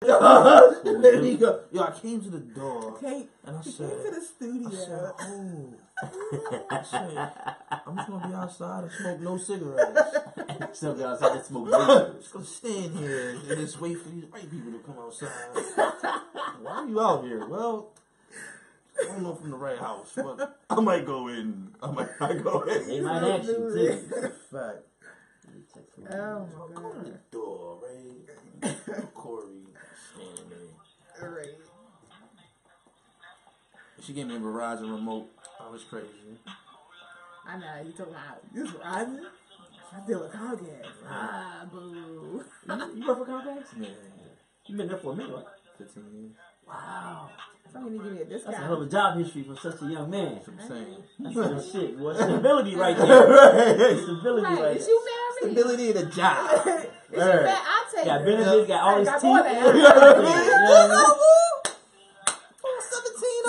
There you go. Yo, I came to the door and I said, came to the studio. I said, I'm just gonna be outside and smoke no cigarettes. So be outside and smoke no Just gonna stand here and just wait for these white people to come outside. Why are you out here? Well, I don't know if I'm in the right house, but I might go in. I might not go in. They might ask you too. Fact. Oh So I my go to the god. door, right? Corey standing there. Alright. She gave me a Verizon remote. I was crazy. I know, you talking about this Verizon? I deal with Comcast. Ah, boo. You work for Comcast? Yeah, You've been there for a minute, right? 15 years. Wow. Somebody give me a That's a discount. hell of a job history for such a young man. That's what I'm saying. That's some shit. Well, stability right there. Stability Right, right is there. you married? Stability in a job. Is you married? I'll take Got it. benefits, got all his got teeth. more than You that. know what I mean?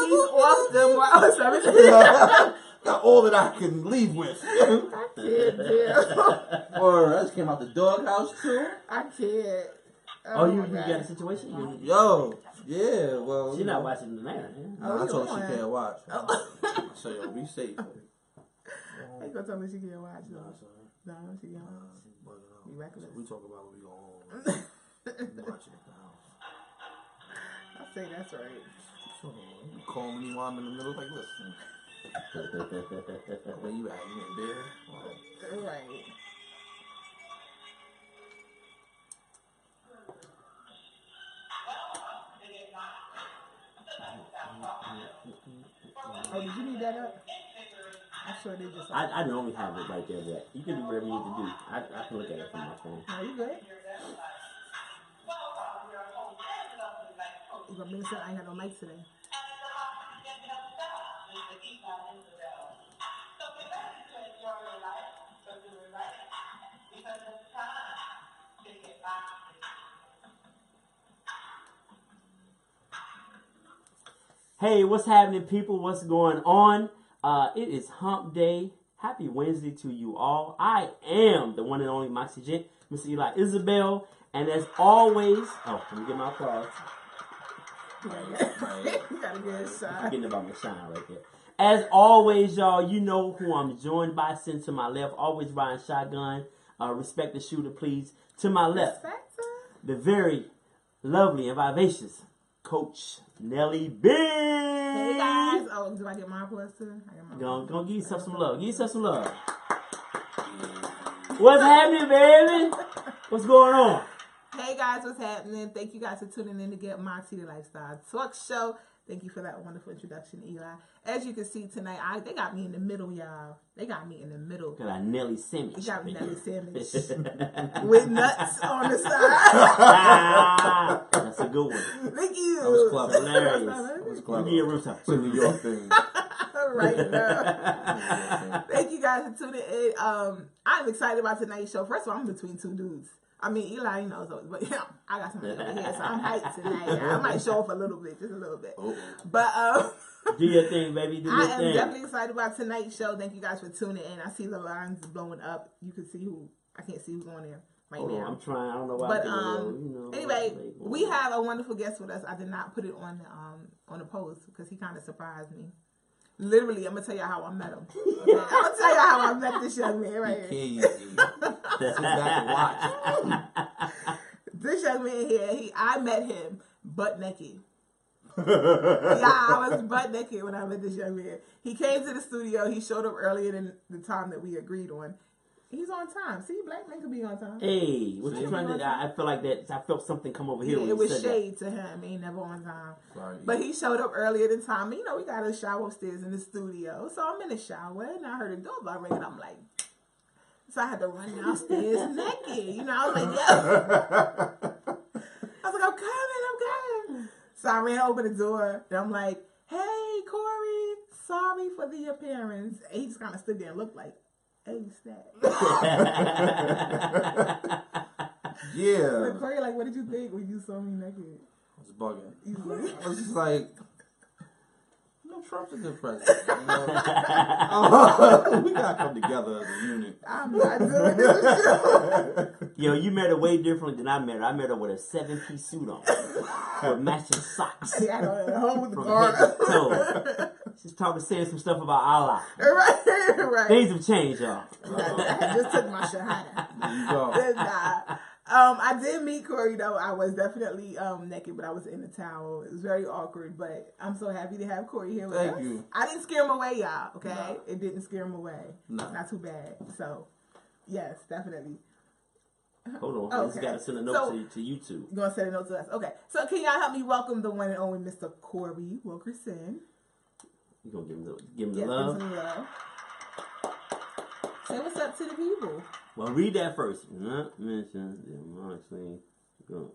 He's off the more. 17. Got all that I can leave with. I can't deal. Or I just came out the doghouse too. I can't. Oh, you my got God. a situation? Yo, yeah, well. She's not watching the man. Nah, I you told her on. she can't watch. Oh. So yo, be safe. I ain't gonna tell me she can't watch. Nah, No, son. no, she can't. Bugging You reckless. So we talk about when we go home. We watching it now. I say that's right. So, you call me while I'm in the middle, like, listen. Where you at? You in there? Right. Oh, did you need that up? I'm sure they just. I normally have it right there, but you can do whatever you need to do. I can look at it from my phone. No, you good? You gonna bring some? I ain't got no mic today. Hey, what's happening, people? What's going on? It is Hump Day. Happy Wednesday to you all. I am the one and only Moxie Gent, Mr. Eli Isabel, and as always, let me get my applause. You gotta get a I'm shot. getting about my shine right there. As always, y'all, you know who I'm joined by. Sitting to my left, always riding shotgun. Respect the shooter, please. To my left, the very lovely and vivacious Coach Nelly B. Hey guys. Oh, do I get my applause too? I get my Gonna give yourself some love. Give yourself some love. What's happening, baby? What's going on? Hey guys, what's happening? Thank you guys for tuning in to Get Moxie, the Lifestyle Talk Show. Thank you for that wonderful introduction, Eli. As you can see tonight, they got me in the middle, y'all. They got me in the middle. Got a Nelly sandwich. They got me Nelly sandwich with nuts on the side. That's a good one. Thank you. That was clever. Hilarious. That was Give clever. me a rooftop. It's a New York thing. Right now. Thank you guys for tuning in. I'm excited about tonight's show. First of all, I'm between two dudes. I mean, Eli, you know, but yeah, I got somebody over here, so I'm hyped tonight. I might show off a little bit, just a little bit. Oh. Do your thing, baby. Do your I thing. am definitely excited about tonight's show. Thank you guys for tuning in. I see the lines blowing up. You can see who. I can't see who's on there right Hold on, now. I'm trying. I don't know why. But I'm anyway, we have a wonderful guest with us. I did not put it on the post because he kind of surprised me. Literally, I'm gonna tell you how I met him. Okay? I'm gonna tell you how I met this young man right here. Easy. Sit back and watch. This young man here, I met him butt naked. Yeah, I was butt naked when I met this young man. He came to the studio. He showed up earlier than the time that we agreed on. He's on time. See, black men can be on time. Hey, what you trying to? I feel like that. I felt something come over here. Yeah, when it you was said shade to him. He ain't never on time. Sorry. But he showed up earlier than time. You know, we got a shower upstairs in the studio. So I'm in the shower and I heard the doorbell ring and I'm like, so I had to run downstairs naked. You know, I was like, yo. I was like, I'm coming. So I ran over the door and I'm like, hey, Corey, sorry for the appearance. And he just kind of stood there and looked like, hey, snap. Yeah. So Corey, like, what did you think when you saw me naked? I was bugging. He's like, I was just like, no, Trump's a good president. You know? We gotta come together as a unit. I'm not doing this show. Yo, you met her way differently than I met her. I met her with a 7-piece suit on, with matching socks. I got on at home with the From car. head to toe. She's saying some stuff about Allah. Right. Things have changed, y'all. I just took my shahada. There you go. I did meet Corey though. I was definitely naked, but I was in the towel. It was very awkward, but I'm so happy to have Corey here with us. Thank you. I didn't scare him away, y'all. Okay, No. It didn't scare him away. No. Not too bad. So, yes, definitely. Hold on. I just Okay. got to send a note So- to YouTube. You gonna send a note to us? Okay. So can y'all help me welcome the one and only Mr. Corey Wilkerson? You going to give him the Yes, love? give him some love. Say what's up to the people. Well, read that first. Not mention democracy. Go.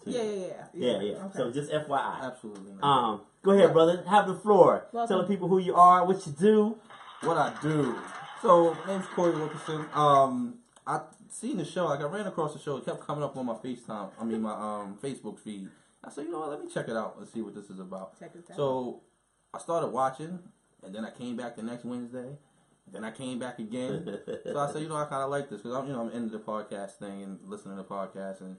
Yeah. Okay. So just FYI. Absolutely. Go ahead, brother. Have the floor. Welcome. Tell the people who you are, what you do. What I do. So, my name's Corey Wilkerson. I seen the show. Like, I ran across the show. It kept coming up on my FaceTime. I mean, my Facebook feed. I said, you know what? Let me check it out and see what this is about. Check it out. So, I started watching, and then I came back the next Wednesday. Then I came back again. So I said, you know, I kind of like this because I'm into the podcast thing and listening to podcasts and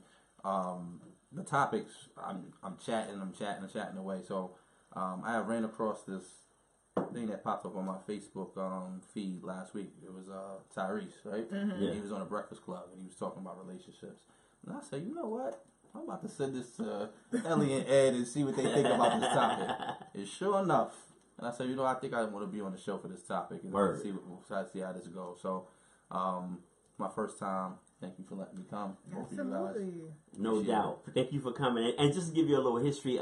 the topics. I'm chatting away. So I ran across this thing that popped up on my Facebook feed last week. It was Tyrese, right? Mm-hmm. Yeah. He was on the Breakfast Club and he was talking about relationships. And I said, you know what? I'm about to send this to Ellie and Ed and see what they think about this topic. And sure enough, and I said, you know, I think I want to be on the show for this topic and see how this goes. So, my first time. Thank you for letting me come. Both of you guys. Absolutely. No Appreciate doubt. Thank you for coming. And just to give you a little history,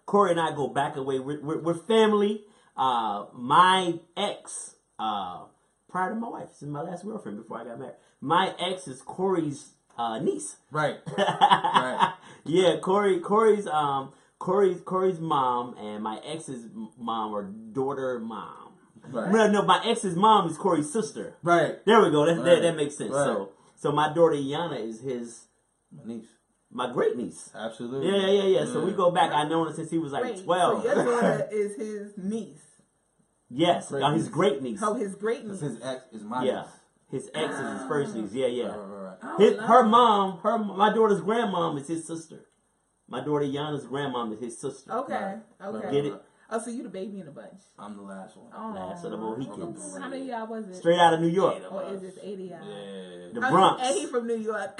Corey and I go back away. We're family. My ex, prior to my wife, this is my last girlfriend before I got married. My ex is Corey's niece. Right. Right. Yeah, Corey's mom and my ex's mom or daughter mom. Right. No, my ex's mom is Corey's sister. Right. There we go. Right. That makes sense. Right. So my daughter Iana is My niece. my great niece. Absolutely. Yeah. So we go back. I known her since he was like Wait, 12. So your daughter is his niece. Yes, Great his niece. great niece. Oh, his great niece. His ex is my Yeah, niece. his ex is his first niece. Yeah. Right. Oh, Her love. mom, my daughter's grandmom is his sister. My daughter Iana's grandmom is his sister. Okay. Right. Okay. Get it? Oh, so you the baby in the bunch. I'm the last one. Oh. Last of the Mohicans. How many of y'all was it? Straight out of New York, Or is it 80 y'all? Yeah. the Bronx, And he from New York.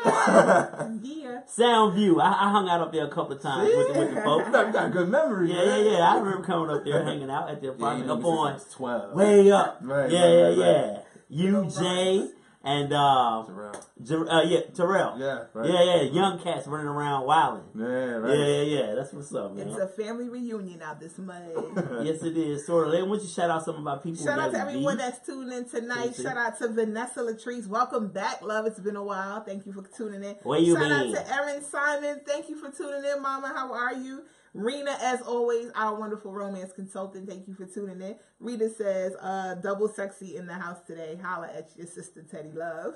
Yeah. Soundview. I hung out up there a couple of times with the folks. You got a good memory. Yeah. man. I remember coming up there, hanging out at the Yeah, apartment you know up me since I on was 12. way up. Right, Yeah. right. You, Jay, and Terrell. Terrell. Yeah, right. Yeah. Young cats running around wilding. Yeah, right. Yeah. That's what's up, man. It's a family reunion out this mud. Yes, it is. Sort of. Why don't you shout out some of our people? Shout out that to we everyone beat? that's tuning in tonight. Thank you. Shout out to Vanessa Latrice. Welcome back, love. It's been a while. Thank you for tuning in. Where you Shout been? out to Erin Simon. Thank you for tuning in, Mama. How are you? Rena, as always, our wonderful romance consultant. Thank you for tuning in. Rita says, double sexy in the house today. Holla at your sister, Teddy Love.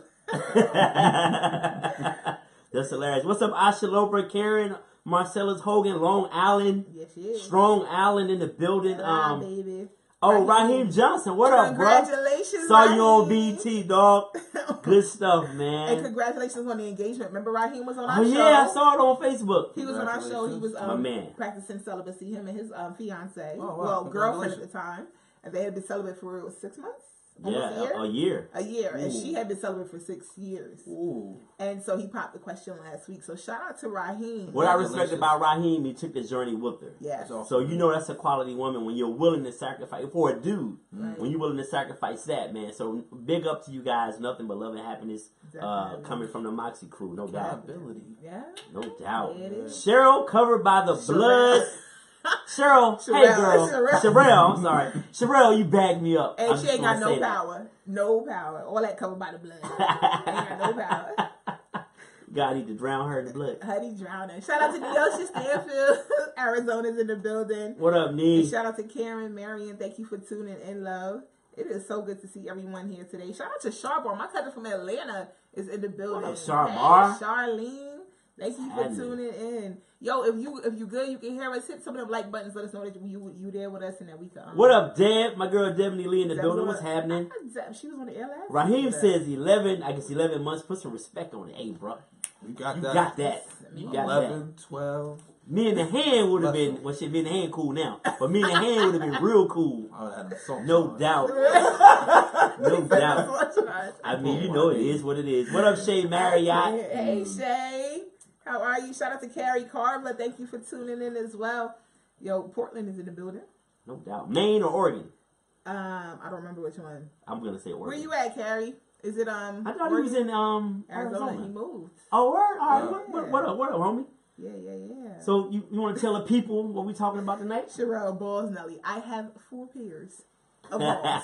That's hilarious. What's up, Asha Loper, Karen, Marcellus Hogan, Long Island, Yes, she is. Strong Island in the building. Hello, baby. Raheem Johnson, what up, bro? Congratulations, Saw you on Raheem. BT, dog. Good stuff, And man. congratulations on the engagement. Remember Raheem was on our Oh show? yeah, I saw it on Facebook. He was on our show. He was My man. practicing celibacy. Him and his fiance, Oh, wow. well, girlfriend at Congratulations. the time, and they had been celibate for 6 months, Yeah, almost a year. a year, and Ooh. she had been celibate for 6 years. Ooh. And so he popped the question last week. So shout out to Raheem. What I respect Congratulations. about Raheem, he took the journey with her. Yes. That's awesome. So you know that's a quality woman when you're willing to sacrifice for a dude. Right. When you're willing to sacrifice that, man. So big up to you guys. Nothing but love and happiness Definitely. coming from the Moxie crew, no doubt. Accountability. Yeah. No doubt. It is. Cheryl covered by the Sherelle. blood. Cheryl, hey Sherelle. girl. Sherelle. Sherelle, I'm sorry. Sherelle, you bagged me up. And I'm she just ain't got gonna no say that. power. No power. All that covered by the blood. Ain't got no power. God need to drown her in the blood. Honey drowning. Shout out to Neosha Stanfield. Arizona's in the building. What up, And Nee? shout out to Karen, Marion. Thank you for tuning in, love. It is so good to see everyone here today. Shout out to Sharbar. My cousin from Atlanta is in the building. up, Sharbar? Hey, Charlene. Thank you for tuning in. Yo, if you good, you can hear us. Hit some of them like buttons. Let us know that you there with us and that we can. What up, Deb? My girl Debony Lee in the building. What's happening? She was on the air last. Raheem says 11. I guess 11 months. Put some respect on it, hey, bro. You got that. You got 11, that. 12. Me in the hand would have been. Well, shit, me in the hand cool now, but me in the hand would have been real cool. I would have had an assault No charge. doubt. No doubt. I mean, you know, it is what it is. What up, Shay Marriott? Hey, Shay. How are you? Shout out to Carrie Carver. Thank you for tuning in as well. Yo, Portland is in the building. No doubt. Maine or Oregon? I don't remember which one. I'm gonna say Oregon. Where you at, Carrie? Is it I thought he was in Arizona? He moved. Oh, word? All right. Yeah. What up, homie? Yeah. So you want to tell the people what we talking about tonight? Sherelle Balls Nelly. I have 4 pairs of balls.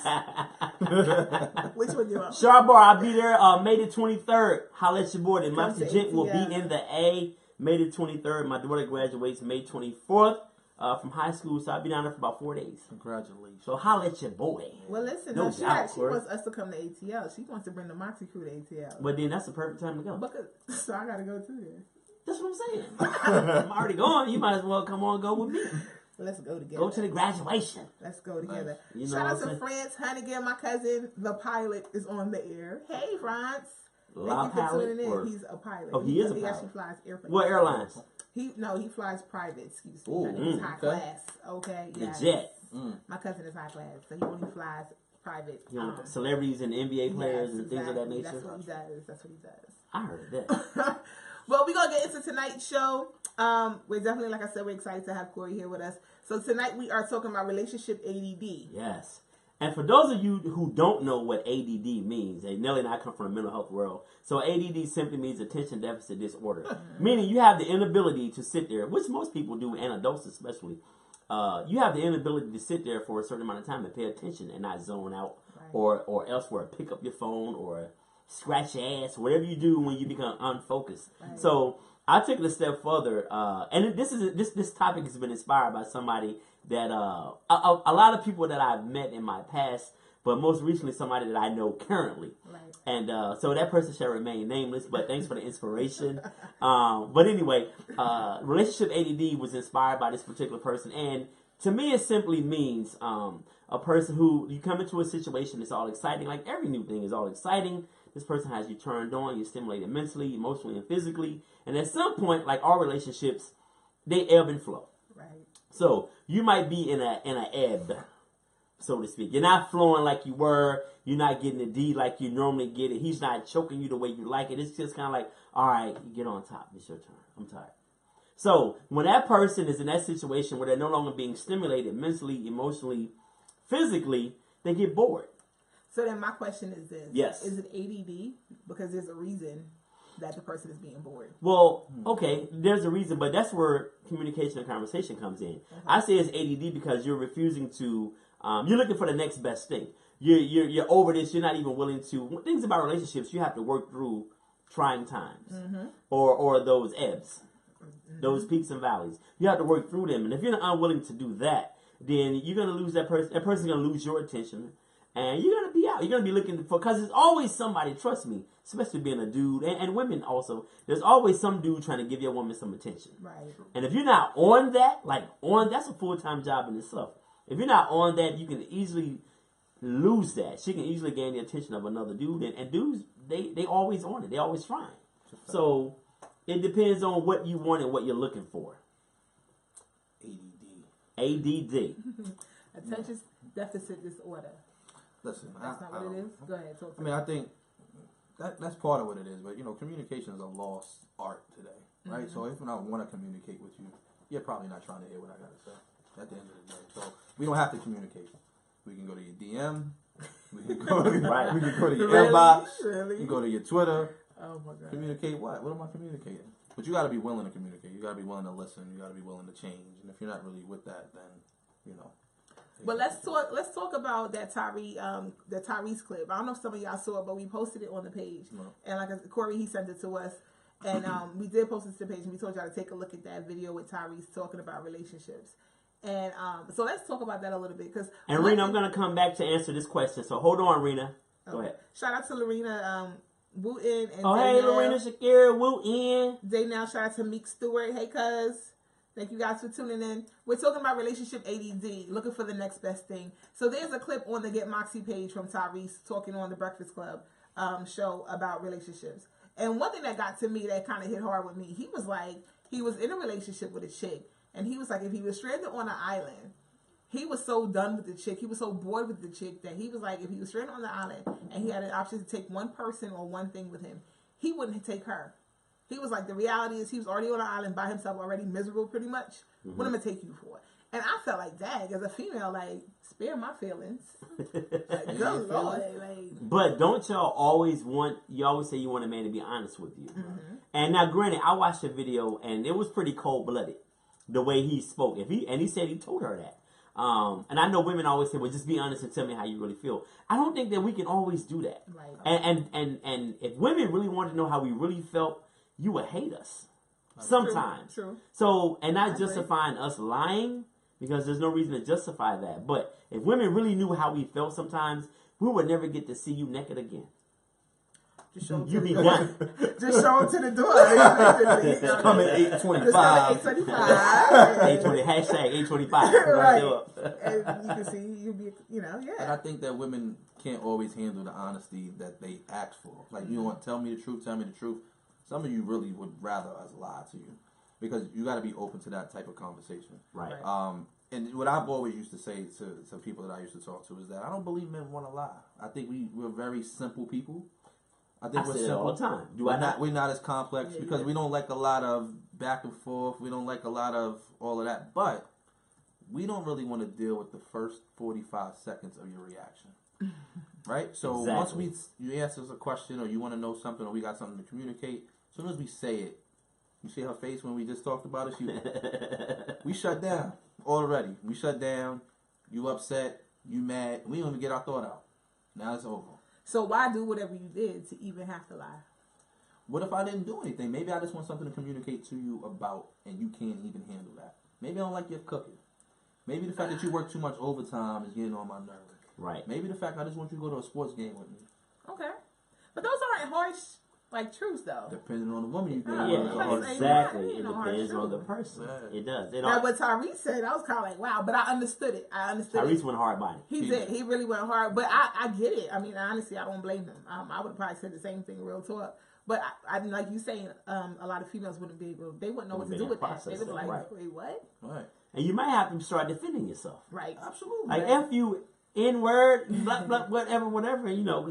Which one do you want? Sharbar, I'll be there May the 23rd. Holla at your boy. And Monster to Gent will ATL. be in the A May the 23rd. My daughter graduates May 24th from high school, so I'll be down there for about 4 days. Congratulations. So holla at your boy. Well, listen, No she doubt, wants us to come to ATL. She wants to bring the Moxie crew to ATL. But then that's the perfect time to go. So I got to go too then. That's what I'm saying. I'm already going. You might as well come on, go with me. Let's go together. Go to the graduation. Let's go together. You know Shout out what I'm to France Hunnigan, my cousin. The pilot is on the air. Hey, France. La Thank you for Pilot, tuning in. or- He's a pilot. Oh, he is a He pilot. actually flies airplanes. What airlines? He flies private. Excuse me. Ooh, I think he's high okay. class. Okay, The yeah. jet. My cousin is high class, so he only flies private. You know, celebrities and NBA players yes, and things of that exactly. nature. That's what he does. I heard that. Well, we're going to get into tonight's show. We're definitely, like I said, we're excited to have Corey here with us. So tonight we are talking about relationship ADD. Yes. And for those of you who don't know what ADD means, and Nelly and I come from the mental health world, so ADD simply means attention deficit disorder, meaning you have the inability to sit there, which most people do, and adults especially. You have the inability to sit there for a certain amount of time and pay attention and not zone out or elsewhere, pick up your phone or scratch your ass, whatever you do when you become unfocused. Right. So I took it a step further, and this topic has been inspired by somebody that a lot of people that I've met in my past, but most recently somebody that I know currently. Right. And so that person shall remain nameless, but thanks for the inspiration. But anyway, relationship ADD was inspired by this particular person, and to me it simply means a person who you come into a situation that's all exciting, like every new thing is all exciting. This person has you turned on, you're stimulated mentally, emotionally, and physically. And at some point, like our relationships, they ebb and flow. Right. So you might be in a ebb, so to speak. You're not flowing like you were. You're not getting the D like you normally get it. He's not choking you the way you like it. It's just kind of like, all right, you get on top. It's your turn. I'm tired. So when that person is in that situation where they're no longer being stimulated mentally, emotionally, physically, they get bored. So then my question is this. Yes. Is it ADD? Because there's a reason that the person is being bored. Well, okay, there's a reason, but that's where communication and conversation comes in. I say it's ADD because you're refusing to, you're looking for the next best thing. You're over this, you're not even willing to, things about relationships, you have to work through trying times or those ebbs, those peaks and valleys. You have to work through them, and if you're unwilling to do that, then you're going to lose that person. That person's going to lose your attention. And you're going to be out. You're going to be looking for, because there's always somebody, trust me, especially being a dude, and women also, there's always some dude trying to give your woman some attention. Right. And if you're not on that, that's a full-time job in itself. If you're not on that, you can easily lose that. She can easily gain the attention of another dude. And dudes, they always on it. They always trying. So it depends on what you want and what you're looking for. ADD. Attention deficit disorder. Listen, that's not what it is. Go ahead. Talk to I mean, I think that's part of what it is, but communication is a lost art today, right? So if I want to communicate with you, you're probably not trying to hear what I got to say. At the end of the day, so we don't have to communicate. We can go to your DM. We can go. We can go to your inbox. Really? You can go to your Twitter. Oh my God. Communicate what? What am I communicating? But you got to be willing to communicate. You got to be willing to listen. You got to be willing to change. And if you're not really with that, then But let's talk about that Tyrese clip. I don't know if some of y'all saw it, but we posted it on the page. And like Corey, he sent it to us. And we did post it to the page, and we told y'all to take a look at that video with Tyrese talking about relationships. And so let's talk about that a little bit. And Rena, I'm going to come back to answer this question. So hold on, Rena. Go ahead. Shout out to Lorena Wooten and Oh, hey, Lorena Shakira, Wooten. Daynell, shout out to Meek Stewart. Hey, cuz. Thank you guys for tuning in. We're talking about relationship ADD, looking for the next best thing. So there's a clip on the Get Moxie page from Tyrese talking on the Breakfast Club show about relationships. And one thing that got to me that kind of hit hard with me, he was like, he was in a relationship with a chick, and he was like, if he was stranded on an island, he was so done with the chick, he was so bored with the chick that he was like, if he was stranded on the island and he had an option to take one person or one thing with him, he wouldn't take her. He was like, the reality is he was already on an island by himself, already miserable pretty much. Mm-hmm. What am I going to take you for? And I felt like, dang, as a female, like, spare my feelings. Like, good Lord. Like, but don't y'all always you always say you want a man to be honest with you. Mm-hmm. And now, granted, I watched the video and it was pretty cold-blooded, the way he spoke. He said he told her that. And I know women always say, well, just be honest and tell me how you really feel. I don't think that we can always do that. Right. And if women really wanted to know how we really felt, you would hate us sometimes. True. So, and not justifying us lying, because there's no reason to justify that. But if women really knew how we felt sometimes, we would never get to see you naked again. Just show you be done. Just show them to the door. Come at 8:25. 8:20. Hashtag 8:25. Right. And you can see you'll be, yeah. And I think that women can't always handle the honesty that they ask for. Like, you want to tell me the truth, tell me the truth. Some of you really would rather us lie to you, because you got to be open to that type of conversation. Right. And what I've always used to say to people that I used to talk to is that I don't believe men want to lie. I think we're very simple people. I think we're say simple it all the time. We're not as complex because we don't like a lot of back and forth. We don't like a lot of all of that. But we don't really want to deal with the first 45 seconds of your reaction. Right? So once you ask us a question or you want to know something or we got something to communicate, as soon as we say it, you see her face when we just talked about it? We shut down already. We shut down. You upset. You mad. We don't even get our thought out. Now it's over. So why do whatever you did to even have to lie? What if I didn't do anything? Maybe I just want something to communicate to you about and you can't even handle that. Maybe I don't like your cooking. Maybe the fact that you work too much overtime is getting on my nerves. Right. Maybe the fact I just want you to go to a sports game with me. Okay. But those aren't harsh, truths, though. Depending on the woman you Yeah, exactly. It depends on the person. Yeah. It does. Now, what Tyrese said, I was kind of like, wow, but I understood it. Tyrese went hard by it. He did. He really went hard. But I get it. I mean, honestly, I don't blame him. I would have probably said the same thing, real talk. But I like you saying, a lot of females wouldn't be able, they wouldn't know what to do with that. They would be like, wait, what? Right. And you might have to start defending yourself. Right. Absolutely. Like, F you, N-word, blah, blah, whatever,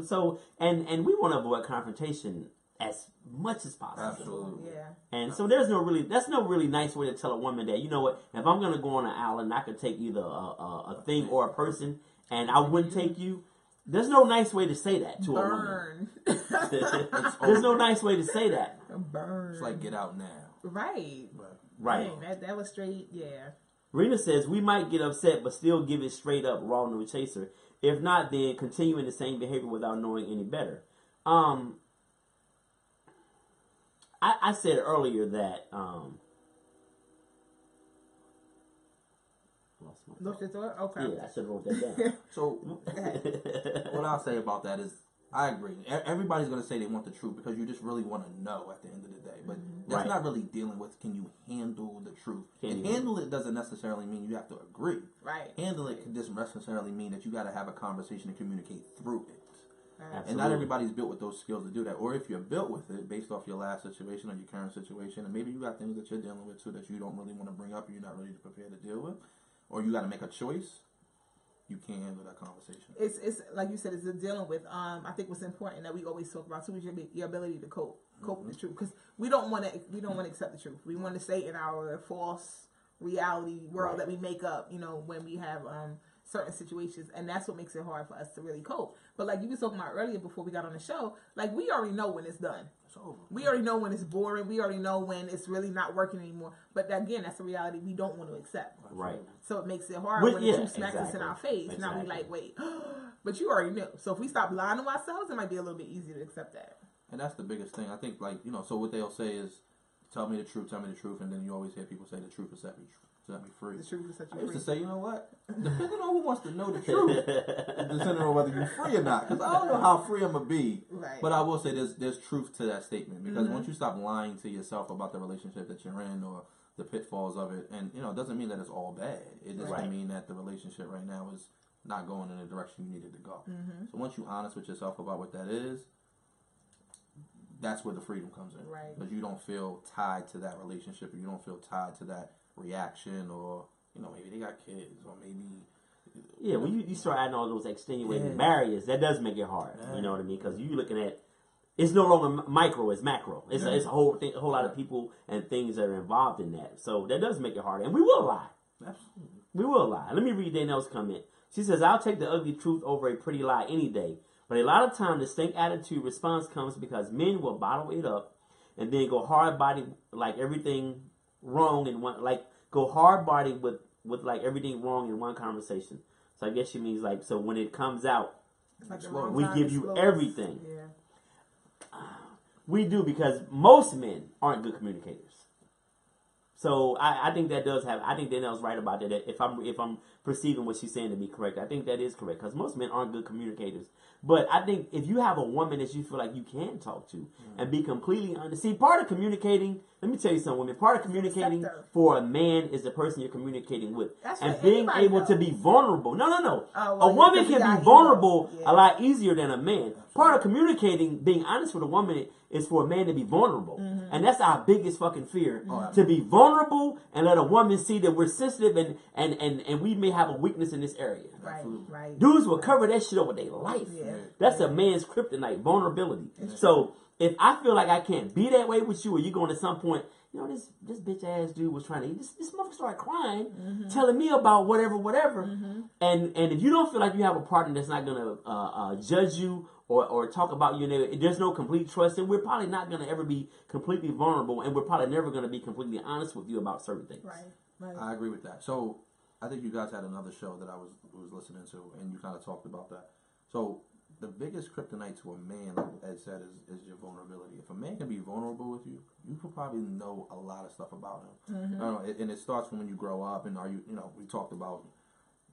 So, and we want to avoid confrontation as much as possible. Absolutely. Yeah. And so that's no really nice way to tell a woman that, you know what, if I'm going to go on an island, I could take either a thing or a person, and I wouldn't take you. There's no nice way to say that to a woman. There's no nice way to say that. Burn. It's like, get out now. Right. Right. Dang, that was straight, yeah. Rena says, we might get upset, but still give it straight up, raw, no chaser. If not, then continue in the same behavior without knowing any better. I said earlier that Look at that? Okay. Yeah, I should have wrote that down. So what I'll say about that is I agree. Everybody's going to say they want the truth because you just really want to know at the end of the day. But that's not really dealing with can you handle the truth. And handle it doesn't necessarily mean you have to agree. Right. Handle it can just necessarily mean that you got to have a conversation and communicate through it. Absolutely. And not everybody's built with those skills to do that. Or if you're built with it based off your last situation or your current situation, and maybe you got things that you're dealing with too that you don't really want to bring up or you're not really prepared to deal with, or you got to make a choice, you can't handle that conversation. It's like you said, it's dealing with. I think what's important that we always talk about too is your ability to cope with the truth, because we don't want to accept the truth. We want to stay in our false reality world that we make up. When we have certain situations, and that's what makes it hard for us to really cope. But like you were talking about earlier before we got on the show, like we already know when it's done. It's over. We already know when it's boring. We already know when it's really not working anymore. But again, that's a reality we don't want to accept. Right. So it makes it hard when the truth smacks us in our face. Exactly. Now we like, wait, but you already knew. So if we stop lying to ourselves, it might be a little bit easier to accept that. And that's the biggest thing. I think, so what they'll say is, tell me the truth, and then you always hear people say the truth will set me free. The truth will set you I used free. to say, you know what? Depending on who wants to know the truth, depending on whether you're free or not, because I don't know how free I'm gonna be. Right. But I will say there's truth to that statement, because once you stop lying to yourself about the relationship that you're in or the pitfalls of it, and it doesn't mean that it's all bad. It just can mean that the relationship right now is not going in the direction you needed to go. So once you're honest with yourself about what that is, that's where the freedom comes in. Right. Because you don't feel tied to that relationship, or you don't feel tied to that reaction, or maybe they got kids, or maybe when you start adding all those extenuating barriers, that does make it hard. You know what I mean? Because you're looking at, it's no longer micro, it's macro. It's a whole lot of people and things that are involved in that. So that does make it hard, and we will lie. Absolutely. We will lie. Let me read Danielle's comment. She says, "I'll take the ugly truth over a pretty lie any day. But a lot of time, the stink attitude response comes because men will bottle it up and then go hard body like everything wrong in one, like go hard body with like everything wrong in one conversation." So I guess she means like, so when it comes out, like we give you everything. Yeah. We do, because most men aren't good communicators. So I think that does have. I think Danielle's right about that. If I'm perceiving what she's saying to be correct, I think that is correct, because most men aren't good communicators. But I think if you have a woman that you feel like you can talk to and be completely honest, see, part of communicating. Let me tell you something, women. Part of communicating for a man is the person you're communicating with, and being able to be vulnerable. No. A woman can be vulnerable a lot easier than a man. Part of communicating, being honest with a woman, is for a man to be vulnerable. And that's our biggest fucking fear. To be vulnerable and let a woman see that we're sensitive and we may have a weakness in this area. Right. Dudes will cover that shit over their life. Yeah. That's a man's kryptonite, vulnerability. So if I feel like I can't be that way with you, or you're going to some point, this bitch ass dude was trying to, this motherfucker started crying, telling me about whatever. And if you don't feel like you have a partner that's not going to judge you or talk about you, there's no complete trust, and we're probably not going to ever be completely vulnerable, and we're probably never going to be completely honest with you about certain things. Right. I agree with that. So I think you guys had another show that I was listening to, and you kind of talked about that. So the biggest kryptonite to a man, like Ed said, is your vulnerability. If a man can be vulnerable with you, you can probably know a lot of stuff about him. And it starts from when you grow up, and we talked about,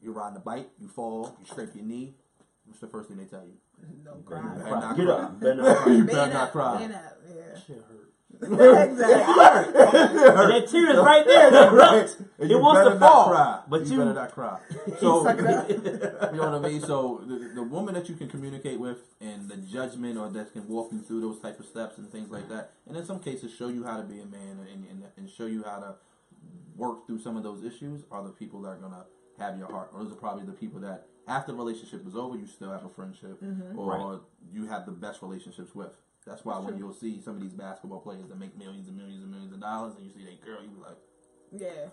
you're riding a bike, you fall, you scrape your knee. What's the first thing they tell you? Don't cry. Get up. You better not cry. Yeah. Shit hurt. Exactly. That tear is right there. That right. It wants to fall. Cry. But you better not cry. So, you know what I mean? So, the woman that you can communicate with, and the judgment, or that can walk you through those type of steps and things like that, and in some cases show you how to be a man and show you how to work through some of those issues, are the people that are going to have your heart. Or those are probably the people that, after the relationship is over, you still have a friendship, or you have the best relationships with. That's why when you'll see some of these basketball players that make millions and millions and millions of dollars, and you see that girl, you be like, yeah.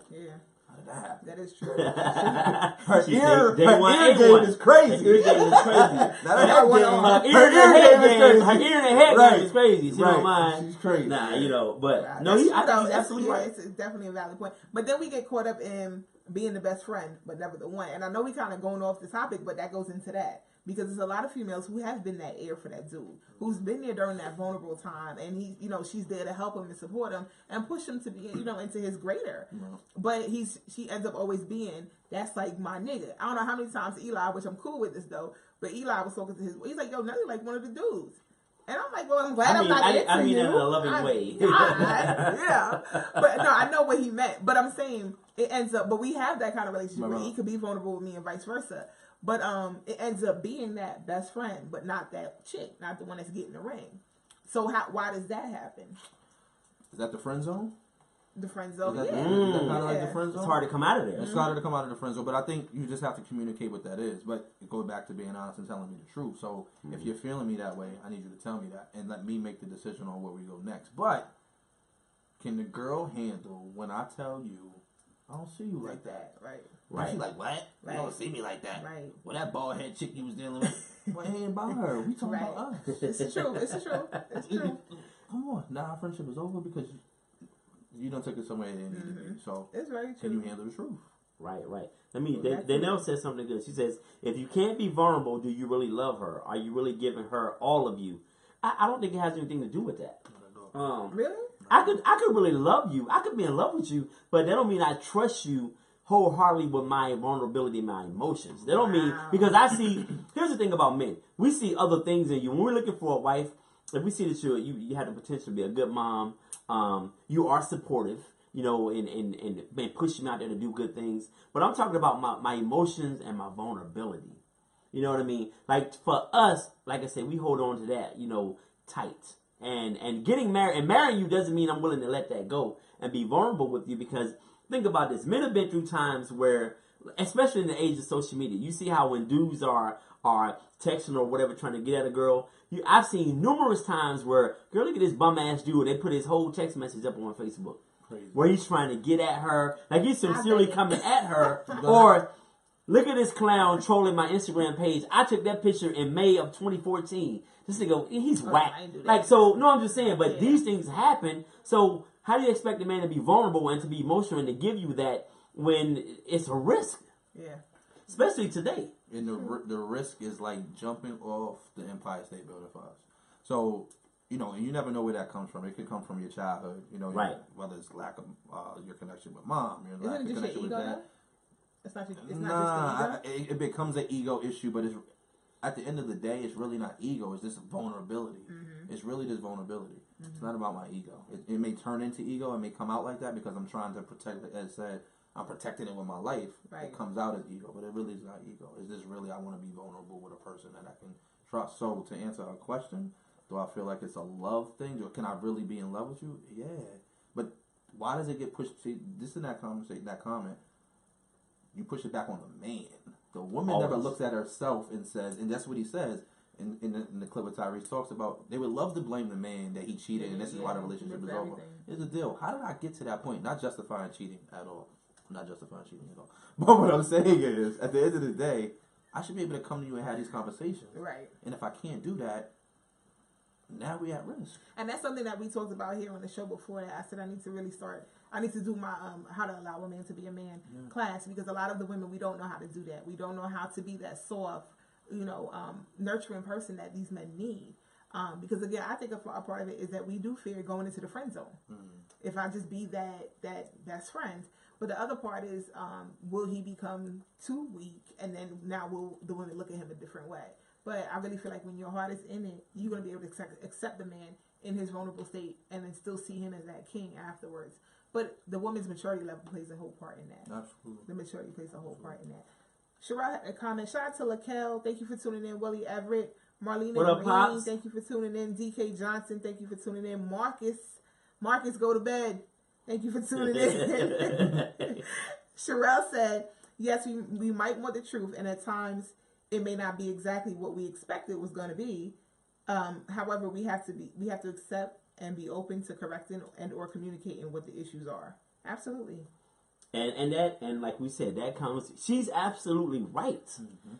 how did that happen? That is true. Her ear game is crazy. Her ear game is crazy. Her ear and head game is crazy. She don't mind. She's crazy. But no, I think he's absolutely right. It's definitely a valid point. But then we get caught up in being the best friend, but never the one. And I know we kind of going off the topic, but that goes into that. Because there's a lot of females who have been that ear for that dude, who's been there during that vulnerable time, and he, she's there to help him and support him and push him to be, into his greater. But she ends up always being, that's like my nigga. I don't know how many times Eli, which I'm cool with this though, but Eli was talking to he's like, yo, Nelly like one of the dudes. And I'm like, well, I'm glad I'm not into you. I mean that in a loving way. Yeah. But no, I know what he meant. But I'm saying it ends up, but we have that kind of relationship where he could be vulnerable with me and vice versa. But it ends up being that best friend, but not that chick, not the one that's getting the ring. So why does that happen? Is that the friend zone? The friend zone, is that kind of like the friend zone? It's hard to come out of there. It's harder to come out of the friend zone, but I think you just have to communicate what that is. But it goes back to being honest and telling me the truth. So if you're feeling me that way, I need you to tell me that and let me make the decision on where we go next. But can the girl handle when I tell you, I don't see you like that? Right. Right. She's like, what? You don't see me like that. Right. Well, that bald head chick you was dealing with, well, it ain't about her. We talking about us. It's true. It's true. Come on. Now our friendship is over because you don't take it somewhere it didn't need to be. So it's very true. Can you handle the truth? Right. Danielle says something good. She says, if you can't be vulnerable, do you really love her? Are you really giving her all of you? I don't think it has anything to do with that. Really? I could really love you. I could be in love with you, but that don't mean I trust you wholeheartedly with my vulnerability and my emotions. That don't mean, because I see, here's the thing about men. We see other things in you. When we're looking for a wife, if we see that you have the potential to be a good mom, you are supportive, you know, and push me out there to do good things. But I'm talking about my emotions and my vulnerability. You know what I mean? Like for us, like I said, we hold on to that, you know, tight. And getting married and marrying you doesn't mean I'm willing to let that go and be vulnerable with you, because think about this. Men have been through times where, especially in the age of social media, you see how when dudes are texting or whatever trying to get at a girl, I've seen numerous times where, girl, look at this bum ass dude. They put his whole text message up on Facebook. Crazy. Where he's trying to get at her, like he's sincerely coming at her, or look at this clown trolling my Instagram page. I took that picture in May of 2014. This nigga, he's whack. Like, so, no, I'm just saying, but these things happen. So, how do you expect a man to be vulnerable and to be emotional and to give you that when it's a risk? Yeah. Especially today. And the risk is like jumping off the Empire State Building for us. So, you know, and you never know where that comes from. It could come from your childhood, you know, right. Whether it's lack of your connection with mom, your lack of connection with dad. It's not just the ego? It becomes an ego issue, but it's, at the end of the day, it's really not ego. It's just vulnerability. Mm-hmm. It's really just vulnerability. Mm-hmm. It's not about my ego. It may turn into ego. It may come out like that because I'm trying to protect it. As said, I'm protecting it with my life. Right. It comes out as ego, but it really is not ego. It's just really I want to be vulnerable with a person that I can trust. So to answer our question, do I feel like it's a love thing? Or can I really be in love with you? Yeah. But why does it get pushed? See, this in that comment, you push it back on the man. The woman never looks at herself and says, and that's what he says in the clip where Tyrese talks about, they would love to blame the man that he cheated and this is why the relationship is over. Here's the deal. How did I get to that point? Not justifying cheating at all. Not justifying cheating at all. But what I'm saying is, at the end of the day, I should be able to come to you and have these conversations. Right. And if I can't do that, now we at risk. And that's something that we talked about here on the show before. I said I need to do my how to allow a man to be a man class, because a lot of the women, we don't know how to do that. We don't know how to be that soft, you know, nurturing person that these men need. Because again, I think a part of it is that we do fear going into the friend zone. Mm-hmm. If I just be that best friend. But the other part is, will he become too weak, and then now will the women look at him a different way? But I really feel like when your heart is in it, you're going to be able to accept the man in his vulnerable state and then still see him as that king afterwards. But the woman's maturity level plays a whole part in that. Absolutely. The maturity plays a whole part in that. Sherrod had a comment. Shout out to Laquel. Thank you for tuning in. Willie Everett. Marlena Green. Thank you for tuning in. DK Johnson. Thank you for tuning in. Marcus, go to bed. Thank you for tuning in. Sherelle said, yes, we might want the truth, and at times it may not be exactly what we expected it was going to be. However, we have to accept and be open to correcting and or communicating what the issues are. Absolutely. And like we said, that comes. She's absolutely right. Mm-hmm.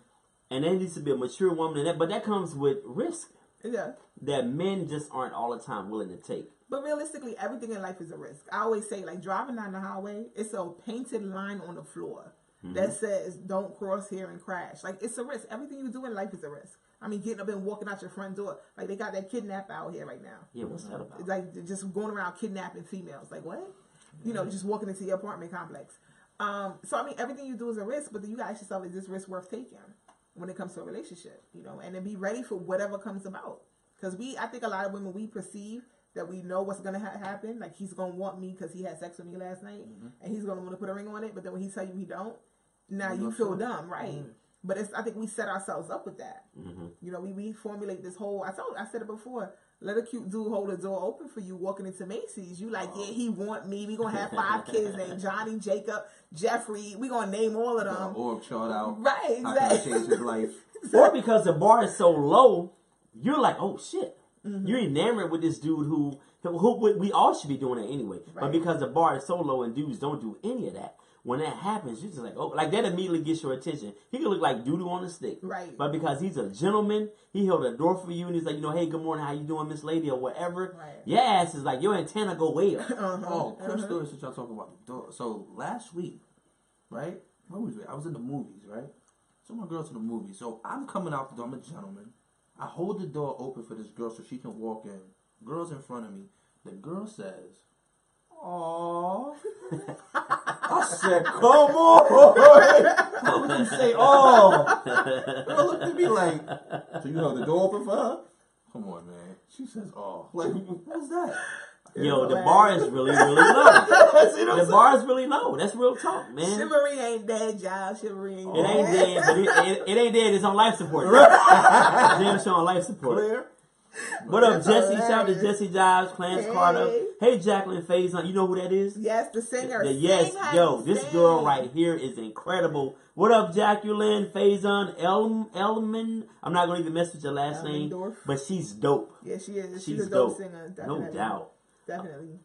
And there needs to be a mature woman in that, but that comes with risk. Yeah. That men just aren't all the time willing to take. But realistically, everything in life is a risk. I always say, like, driving down the highway, it's a painted line on the floor that says, don't cross here and crash. Like, it's a risk. Everything you do in life is a risk. I mean, getting up and walking out your front door. Like, they got that kidnap out here right now. Yeah, what's that about? It's like, just going around kidnapping females. Like, what? You know, just walking into your apartment complex. So, I mean, everything you do is a risk, but then you got to ask yourself, is this risk worth taking when it comes to a relationship? You know, and then be ready for whatever comes about. Because I think a lot of women, we perceive that we know what's going to happen. Like, he's going to want me because he had sex with me last night, and he's going to want to put a ring on it, but then when he tell you he don't, now you feel dumb, right? But I think we set ourselves up with that. You know, we formulate this whole, I said it before, let a cute dude hold the door open for you walking into Macy's. You like, yeah, he want me. We going to have 5 kids named Johnny, Jacob, Jeffrey. We going to name all of them. Or chart out. Right, exactly. How can I change his life? Or because the bar is so low, you're like, oh shit. You're enamored with this dude who we all should be doing it anyway. Right. But because the bar is so low and dudes don't do any of that, when that happens, you're just like, oh, like that immediately gets your attention. He could look like doo-doo on a stick. Right. But because he's a gentleman, he held a door for you and he's like, you know, hey, good morning, how you doing, Miss Lady, or whatever. Right. Your ass is like, your antenna go way up. Oh, quick story since y'all talking about the door. So last week, right? Where was we? I was in the movies, right? So my girl to the movies. So I'm coming out the door. I'm a gentleman. I hold the door open for this girl so she can walk in. Girl's in front of me. The girl says, "Aww." I said, "Come on." How would you say, "Oh"? Girl looked at me like, "So you held the door open for her?" Come on, man. She says, "Oh." Like, what's that? Yo, the bar is really, really low. The bar is really low. That's real talk, man. Chivalry ain't dead, y'all. Chivalry ain't It dead. ain't dead, but it ain't dead. It's on life support. Damn sure on life support. Clear? What up, That's Jesse? Shout out to hilarious. Jesse Jobs, Clarence Hey. Carter. Hey, Jacqueline Faison. You know who that is? Yes, the singer. Yes, Sing, yo, honey, this sing. girl right here is incredible. What up, Jacqueline Faison Elman? I'm not gonna even mess with your last name, Elmendorf. but she's dope. Yeah, she is. She's She's a dope dope. singer. Definitely. No doubt. Definitely.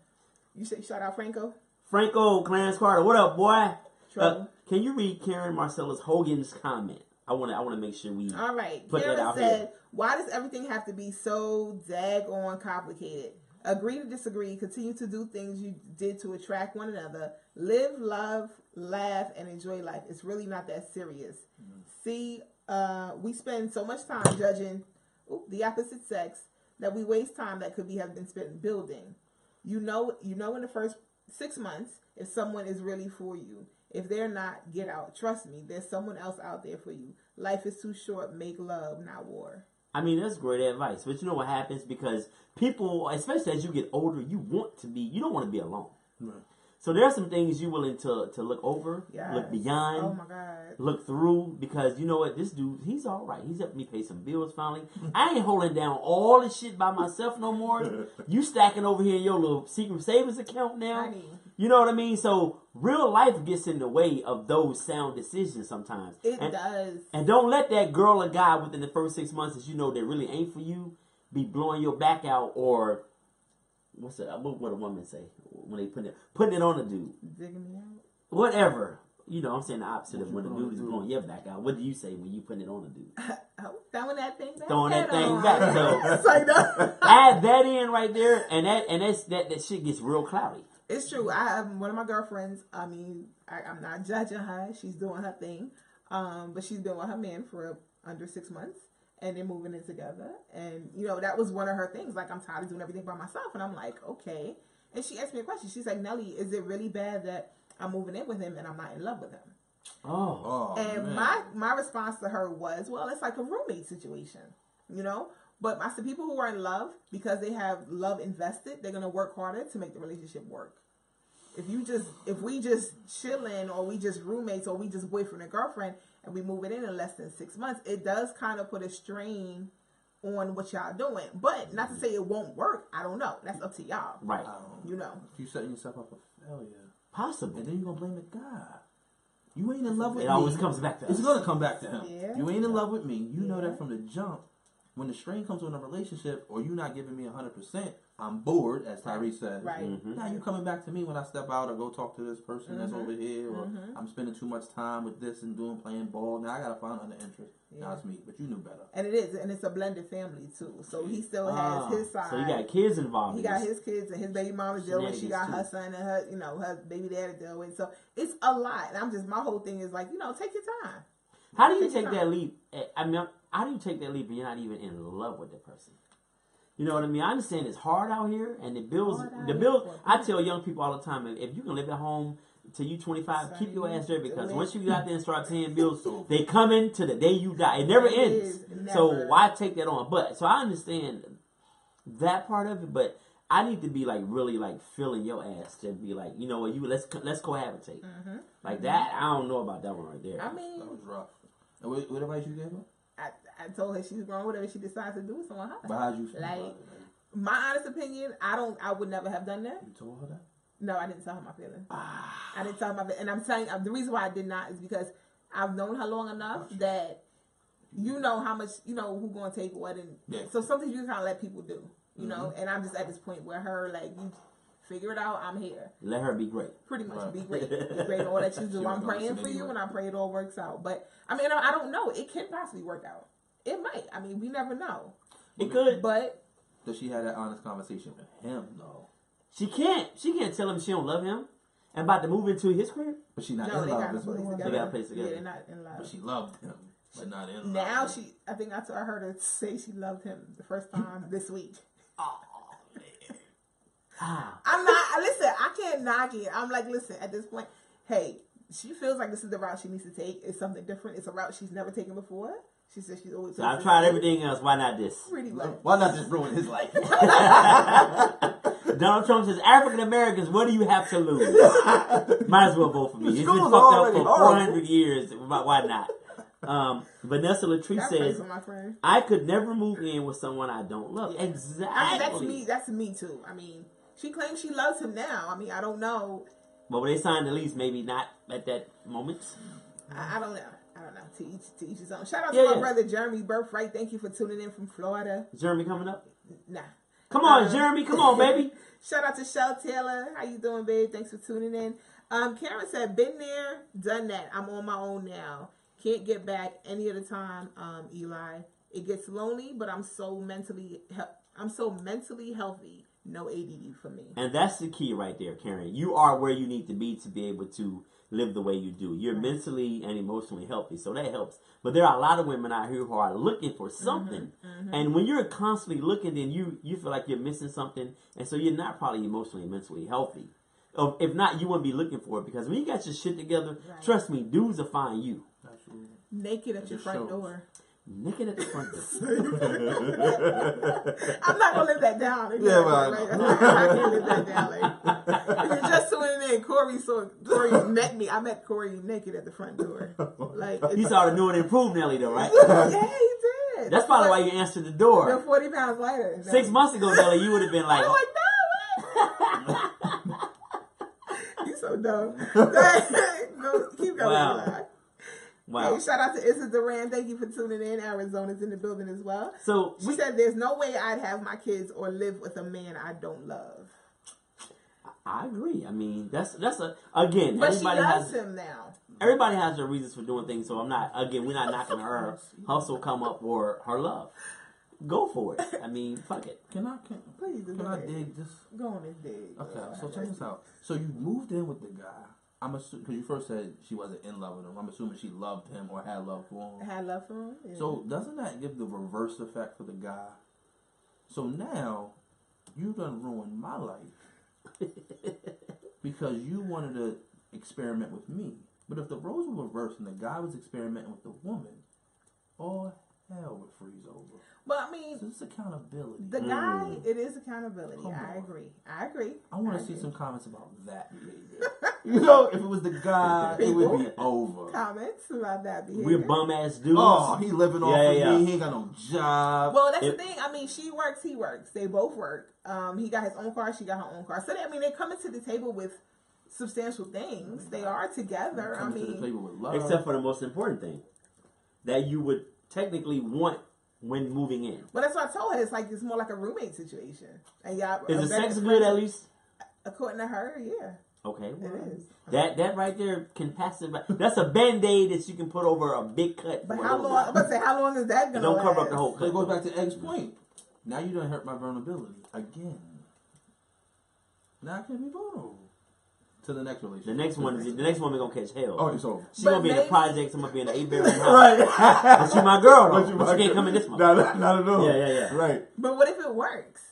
You say shout out Franco? Franco, Clarence Carter. What up, boy? Trouble. Can you read Karen Marcellus Hogan's comment? I wanna make sure we All right. put Karen that out said, here. "Why does everything have to be so daggone complicated? Agree to disagree. Continue to do things you did to attract one another. Live, love, laugh, and enjoy life. It's really not that serious. See, we spend so much time judging the opposite sex that we waste time that could have been spent building. You know in the first 6 months if someone is really for you. If they're not, get out. Trust me, there's someone else out there for you. Life is too short. Make love, not war." I mean, that's great advice. But you know what happens? Because people, especially as you get older, you don't want to be alone. Right. So there are some things you're willing to look over, Yes. look beyond, Oh my God. look through, because you know what? This dude, he's all right. He's helping me pay some bills finally. I ain't holding down all this shit by myself no more. You stacking over here in your little secret savings account now. Honey. You know what I mean? So real life gets in the way of those sound decisions sometimes. It does. And don't let that girl or guy within the first 6 months that you know that really ain't for you be blowing your back out, or what a woman say when they putting it on a dude. Digging me out. Whatever. You know, I'm saying the opposite What of you when a put dude on is a dude? blowing your back out. What do you say when you putting it on a dude? Oh, throwing that thing back. Throwing that thing on. back. So It's like that. add that in right there, and that shit gets real cloudy. It's true. I have one of my girlfriends. I mean, I'm not judging her. She's doing her thing. But she's been with her man for under 6 months, and they're moving in together. And that was one of her things. Like, I'm tired of doing everything by myself. And I'm like, okay. And she asked me a question. She's like, "Nelly, is it really bad that I'm moving in with him and I'm not in love with him?" Oh. And man. my response to her was, well, it's like a roommate situation, But I said people who are in love, because they have love invested, they're gonna work harder to make the relationship work. If we just chilling, or we just roommates, or we just boyfriend and girlfriend, and we move it in less than 6 months, it does kind of put a strain on what y'all doing. But not to say it won't work. I don't know. That's up to y'all. Right. If you setting yourself up for failure, Possibly. and then you're gonna blame the guy. You ain't in love with It me. always comes back to It's us. gonna come back to him. Yeah. You ain't in love with me. You know Yeah. that from the jump. When the strain comes on a relationship, or you not giving me 100%, I'm bored, as Tyrese says. Right. Mm-hmm. Now you coming back to me when I step out or go talk to this person that's over here, or Mhm. I'm spending too much time with this and playing ball. Now I gotta find other interest. Now Yeah. it's me, but you knew better. And it is, and it's a blended family too. So he still has his side. So you got kids involved. He in got this. his kids and his baby mama to deal with. She got her son and her baby dad to deal with. So it's a lot. And my whole thing is like, take your time. How do you Take your take time. that leap? I mean, how do you take that leap and you're not even in love with the person? You know what I mean? I understand it's hard out here, and the bills. I tell young people all the time, if you can live at home till you 25, keep your ass there, because once you get out there and start paying bills, they coming to the day you die. It never ends. So why take that on? But so I understand that part of it, but I need to be like really like feeling your ass to be like, you know what, let's cohabitate. Like that. I don't know about that one right there. I mean, That was rough. And what advice you gave her? I told her she's grown. Whatever she decides to do, it's on her. But how'd you feel Like, about it? my honest opinion, I would never have done that. You told her that? No, I didn't tell her my feelings. I didn't tell her my feelings. And I'm telling you, the reason why I did not is because I've known her long enough that you know how much, who's going to take what. And so something you kind of let people do, you know. And I'm just at this point where you figure it out, I'm here. Let her be great. Pretty much be great. Be great in all that you do. I'm praying for you and I pray it all works out. But, I mean, I don't know. It can possibly work out. It might. I mean, we never know. It could. But Does she have that honest conversation with him, though? She can't tell him she don't love him and about to move into his crib. But she not no, in they love. got a That's what place it was. together. They got a place together. Yeah, they're not in love. But she loved him, but not in love. Now I think I told her to say she loved him the first time this week. Oh man. I'm not. Listen, I can't knock it. I'm like, listen. At this point, hey, she feels like this is the route she needs to take. It's something different. It's a route she's never taken before. She says she's always. So I've tried everything else. Why not this? Pretty much. Why not just ruin his life? Donald Trump says, African Americans, what do you have to lose? Might as well vote for me. It's been School's fucked up already for horrible. 400 years. Why not? Vanessa Latrice That says, person, my friend. I could never move in with someone I don't love. Yeah. Exactly. I mean, that's me too. I mean, she claims she loves him now. I mean, I don't know. But when they signed the lease, maybe not at that moment. I don't know. To each his own. Shout out Yeah, to my yeah. brother Jeremy Birthright. Thank you for tuning in from Florida. Jeremy coming up? Nah. Come on, Jeremy. Come on, baby. Shout out to Shell Taylor. How you doing, babe? Thanks for tuning in. Karen said, been there, done that. I'm on my own now. Can't get back any of the time, Eli. It gets lonely, but I'm so mentally healthy. No ADD for me. And that's the key right there, Karen. You are where you need to be able to live the way you do. You're mentally and emotionally healthy, so that helps. But there are a lot of women out here who are looking for something. And when you're constantly looking, then you feel like you're missing something, and so you're not probably emotionally and mentally healthy. If not, you wouldn't be looking for it, because when you got your shit together, trust me, dudes will find you. Absolutely. Naked at your front shows. door. Naked at the front door. I'm not gonna live that down. Yeah, well, right? I can't live that down. Like, if you're just tuning in, Corey met me. I met Corey naked at the front door. Like, You saw the new and improved Nelly, though, right? yeah, he did. That's probably why you answered the They're door. 40 pounds lighter. 6 months ago, Nelly, you would have been like, I'm like, no, what? You so dumb. Go, keep going, Wow. Eli. wow. Hey, shout out to Issa Duran. Thank you for tuning in. Arizona's in the building as well. So She said, there's no way I'd have my kids or live with a man I don't love. I agree. I mean, that's again. But she Everybody loves has him now. everybody has their reasons for doing things. So we're not knocking her hustle come up or her love. Go for it. I mean, fuck it. Please do Can I that. dig this? Go on and dig. Okay, so check this out. So you moved in with the guy. I'm assuming, because you first said she wasn't in love with him. I'm assuming she loved him or had love for him. Had love for him. Yeah. So doesn't that give the reverse effect for the guy? So now you done ruined my life because you wanted to experiment with me. But if the roles were reversed and the guy was experimenting with the woman, all hell would freeze over. But I mean, So it's accountability. the guy, it is accountability. Come I on. agree. I want to see some comments about that behavior. You know, if it was the guy, it would be over. Comments about that behavior. We're bum ass dudes. Oh, he living off of Yeah. me. He ain't got no job. Well, that's the thing. I mean, she works, he works. They both work. He got his own car, she got her own car. So, they come into the table with substantial things. They are together. Coming to the table with love. Except for the most important thing that you would technically want when moving in. But that's what I told her. It's more like a roommate situation. And y'all Is are the better sex friends. good at least? According to her, yeah. Okay, well, It is. that right there can pass it. That's a band-aid that you can put over a big cut. But for how a long? I'm about to say, how long is that going to Don't last? cover up the whole So it cut. goes back to Egg's point. Now you done hurt my vulnerability again. Now I can't be vulnerable to the next relationship. The next one gonna catch hell. Oh, it's over. She But gonna be in maybe- the projects. I'm gonna be in the 8-bedroom house. Right. But she my girl though. But she can't come in this one. Not at all. Yeah. Right. But what if it works?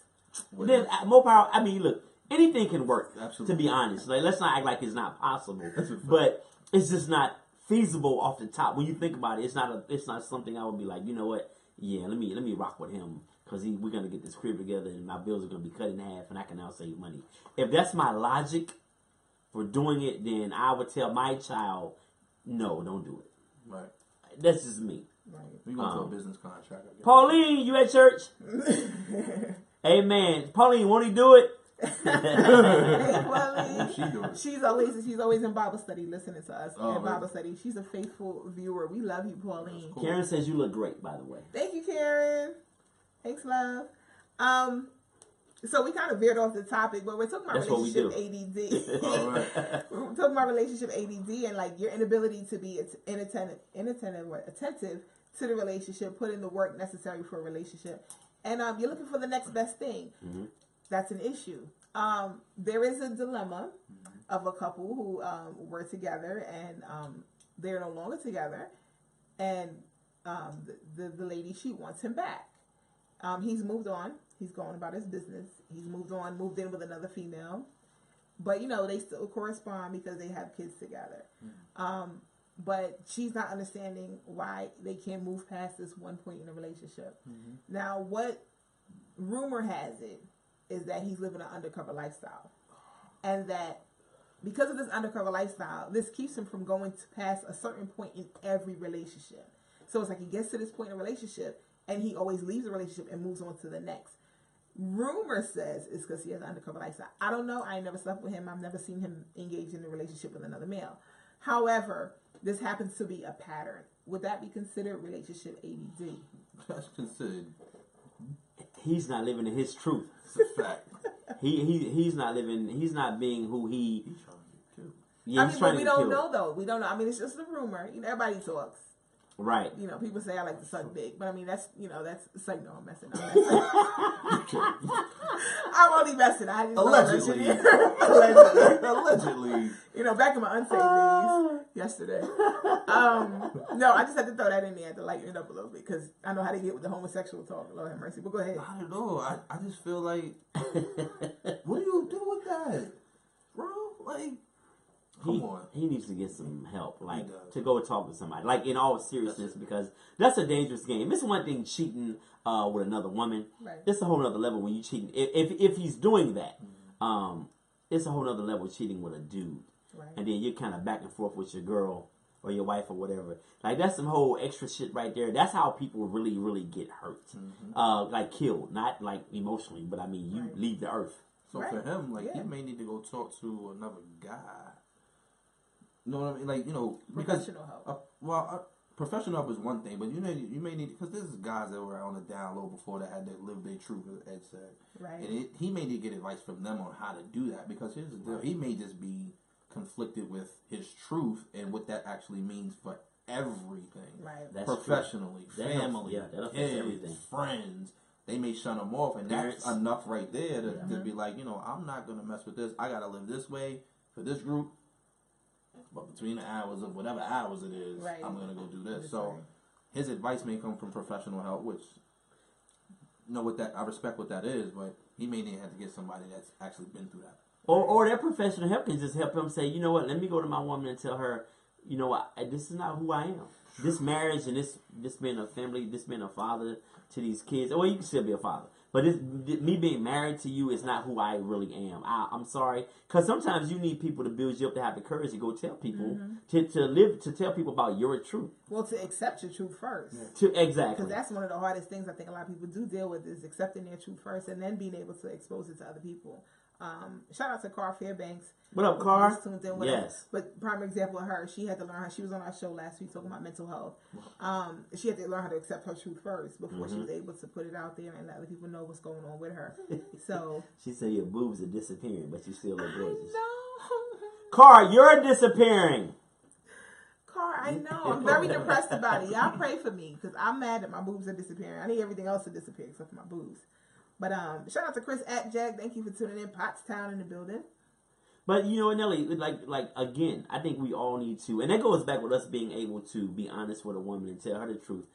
Then more power. I mean, look, anything can work. Absolutely. To be honest, like let's not act like it's not possible. That's a fact. But it's just not feasible off the top. When you think about it, it's not something I would be like, you know what? Yeah, let me rock with him because we're gonna get this crib together and my bills are gonna be cut in half and I can now save money. If that's my logic for doing it, then I would tell my child, no, don't do it. Right. That's just me. Right. We going to a business contract. I guess. Pauline, you at church? Amen. Pauline, won't he do it? Hey, Pauline. She do it. She's always in Bible study listening to us in Bible study. She's a faithful viewer. We love you, Pauline. Cool. Karen says you look great, by the way. Thank you, Karen. Thanks, love. So we kind of veered off the topic, but we're talking about That's what we relationship ADD. All right. We're talking about relationship ADD and like your inability to be attentive to the relationship, put in the work necessary for a relationship, and you're looking for the next best thing. Mm-hmm. That's an issue. There is a dilemma of a couple who were together and they're no longer together, and the lady, she wants him back. He's moved on. He's going about his business. He's moved in with another female. But, you know, they still correspond because they have kids together. But she's not understanding why they can't move past this one point in the relationship. Now, what rumor has it is that he's living an undercover lifestyle. And that because of this undercover lifestyle, this keeps him from going past a certain point in every relationship. So it's like he gets to this point in a relationship and he always leaves the relationship and moves on to the next. Rumor says it's because he has an undercover lifestyle. I don't know. I ain't never slept with him. I've never seen him engage in a relationship with another male. However, this happens to be a pattern. Would that be considered relationship ADD? That's considered. He's not living in his truth. It's a fact. He's not living. He's not being who he. He's trying to get killed. Yeah, I mean, but we don't know though. We don't know. I mean, it's just a rumor. You know, everybody talks. Right. You know, people say I like to suck dick, but I mean that's it's like no, I'm messing. I'm only messing. I just Allegedly. Allegedly. You know, back in my unsaved days yesterday. No, I just had to throw that in there to lighten it up a little bit because I know how to get with the homosexual talk. Lord have mercy. But go ahead. I don't know. I just feel like, what do you do with that, bro? Like, come on. He needs to get some help, like does. to go talk to somebody, like in all seriousness, because that's a dangerous game. It's one thing cheating with another woman. Right. It's a whole other level when you cheating. If he's doing that, it's a whole other level cheating with a dude, Right. and then you're kind of back and forth with your girl or your wife or whatever. Like that's some whole extra shit right there. That's how people really, really get hurt, like killed, not like emotionally, but I mean you leave the earth. So for him, like he may need to go talk to another guy. You know what I mean? Like, you know, because Professional help. Professional help is one thing, but you may need, because there's guys that were on the down low before that had to live their truth, as Ed said. Right. And he may need to get advice from them on how to do that, because here's the deal: he may just be conflicted with his truth and what that actually means for everything. Right. That's Professionally, true. That helps. family, Yeah, that affects kids, everything. friends. They may shun them off, and Parents. that's enough right there to be like, you know, I'm not gonna mess with this. I gotta live this way for this group. But between the hours of whatever hours it is, I'm gonna go do this. So his advice may come from professional help, which what that I respect what that is, but he may need to have to get somebody that's actually been through that. Or that professional help can just help him say, you know what, let me go to my woman and tell her, you know what, this is not who I am. This marriage and this being a family, this being a father to these kids. Well, you can still be a father. But me being married to you is not who I really am. I'm sorry. Because sometimes you need people to build you up to have the courage to go tell people, to tell people about your truth. Well, to accept your truth first. Exactly. Because that's one of the hardest things I think a lot of people do deal with is accepting their truth first and then being able to expose it to other people. Shout out to Car Fairbanks. What up, Car? Yes. But prime example of her, she had to learn how, she was on our show last week talking about mental health. She had to learn how to accept her truth first before she was able to put it out there and let other people know what's going on with her. So she said your boobs are disappearing, but you still look gorgeous. No. Car, you're disappearing. Car, I know. I'm very depressed about it. Y'all pray for me because I'm mad that my boobs are disappearing. I need everything else to disappear except for my boobs. But shout out to Chris at Jack. Thank you for tuning in. Pottstown in the building. But you know, Nelly, like again, I think we all need to, and that goes back with us being able to be honest with a woman and tell her the truth.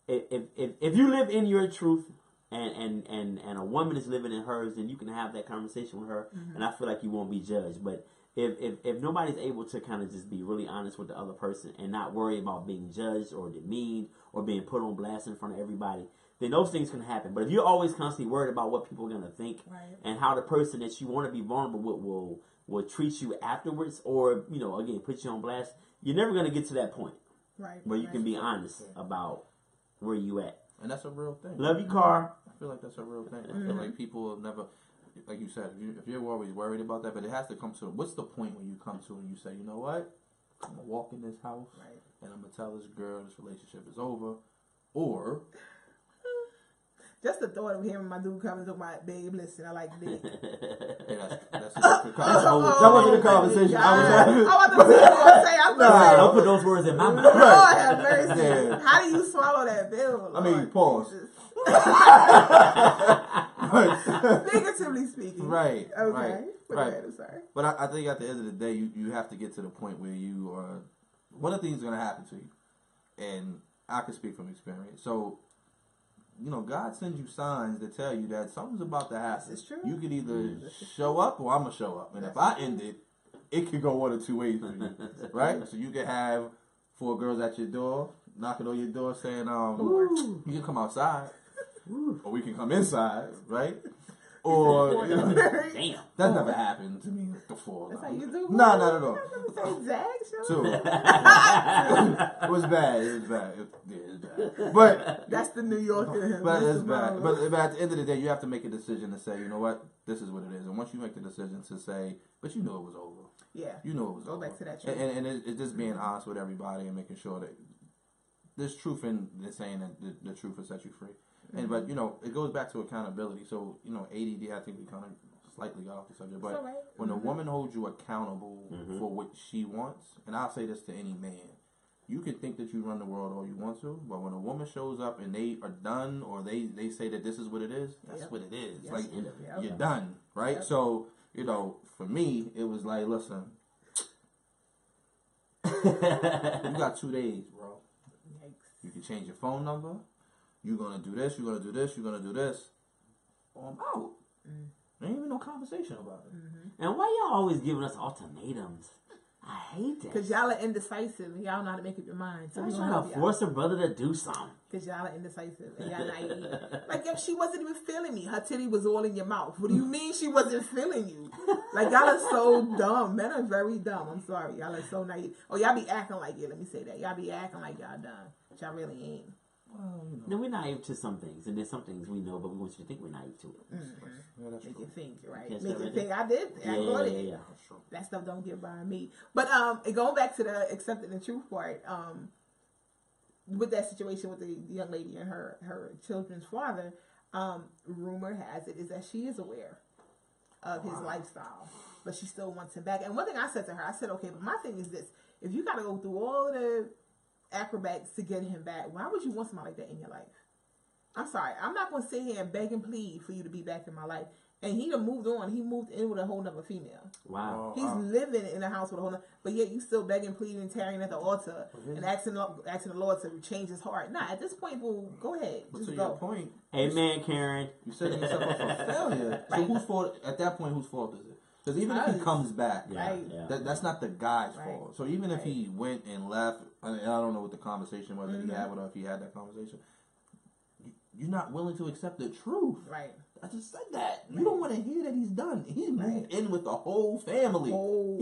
If you live in your truth, and a woman is living in hers, then you can have that conversation with her, and I feel like you won't be judged. But if nobody's able to kind of just be really honest with the other person and not worry about being judged or demeaned or being put on blast in front of everybody, then those things can happen. But if you're always constantly worried about what people are going to think and how the person that you want to be vulnerable with will treat you afterwards, or, you know, again, put you on blast, you're never going to get to that point where you can be honest about where you at. And that's a real thing. Love you, Car. I feel like that's a real thing. I feel like people have never, like you said, if you're always worried about that, but it has to come to, what's the point when you come to and you say, you know what, I'm going to walk in this house and I'm going to tell this girl this relationship is over, or... Just the thought of hearing my dude come and talk about, babe, listen, I like dick. That's a different conversation. That wasn't a conversation I was having. Don't put those words in my mouth. Lord have mercy. Yeah. How do you swallow that bill? I mean, pause. Figuratively speaking. Right. Okay. Right. I'm sorry. But I think at the end of the day, you have to get to the point where you are, one of the things is going to happen to you. And I can speak from experience. So, God sends you signs to tell you that something's about to happen. This is true. You could either show up or I'm gonna show up, and if I end it could go one or two ways for you, right? So you could have 4 girls at your door, knocking on your door, saying, "You can come outside, or we can come inside," right? Or Damn. that never happened to me before. That's how you do. No, not at all. Two. It was bad. It was bad. It was bad. But that's the New Yorker in him. But it's bad. But at the end of the day, you have to make a decision to say, you know what, this is what it is. And once you make the decision to say, but you know it was over. Yeah. You know it was over. Go back to that truth. And it's just being honest with everybody and making sure that there's truth in the saying that the truth will set you free. And but it goes back to accountability. So ADD. I think we kind of slightly got off the subject, but right. when a woman holds you accountable for what she wants, and I'll say this to any man, you can think that you run the world all you want to, but when a woman shows up and they are done, or they say that this is what it is, that's what it is. Yes. Like Yep. you're done, right? Yep. So for me, it was like, listen, you got 2 days, bro. Yikes. You can change your phone number. You're gonna do this. You're gonna do this. You're gonna do this. Or I'm out. There ain't even no conversation about it. And why y'all always giving us ultimatums? I hate that. Because y'all are indecisive. Y'all know how to make up your mind. So I'm we trying to force a brother to do something. Because y'all are indecisive and y'all naive. Like, if she wasn't even feeling me, her titty was all in your mouth. What do you mean she wasn't feeling you? Like, y'all are so dumb. Men are very dumb. I'm sorry. Y'all are so naive. Oh, y'all be acting like it. Let me say that. Y'all be acting like y'all done. But y'all really ain't. Well, No, we're naive to some things, and there's some things we know, but we want you to think we're naive to it. Yeah, that's Make true. you think, right? Catch Make that you right think. there? I did. I got it. Yeah. That's true. That stuff don't get by me. But going back to the accepting the truth part, with that situation with the young lady and her children's father, rumor has it is that she is aware of his lifestyle, but she still wants him back. And one thing I said to her, I said, okay, but my thing is this: if you got to go through all of the acrobats to get him back, why would you want somebody like that in your life? I'm sorry, I'm not going to sit here and beg and plead for you to be back in my life. And he done moved on. He moved in with a whole nother female. Wow. He's living in a house with a whole nother, but yet you still begging, pleading, tearing at the altar and asking the Lord to change his heart. Nah, at this point, well, go ahead, But just to go. your point, Amen, Karen. you setting yourself up for failure. So whose fault at that point? Whose fault is it? Because even if he comes back, Right. that's not the guy's Right. fault. So even if he went and left, I don't know what the conversation was that he had with her, if he had that conversation, you're not willing to accept the truth. Right. I just said that. You don't want to hear that he's done. He's moved in with the whole family.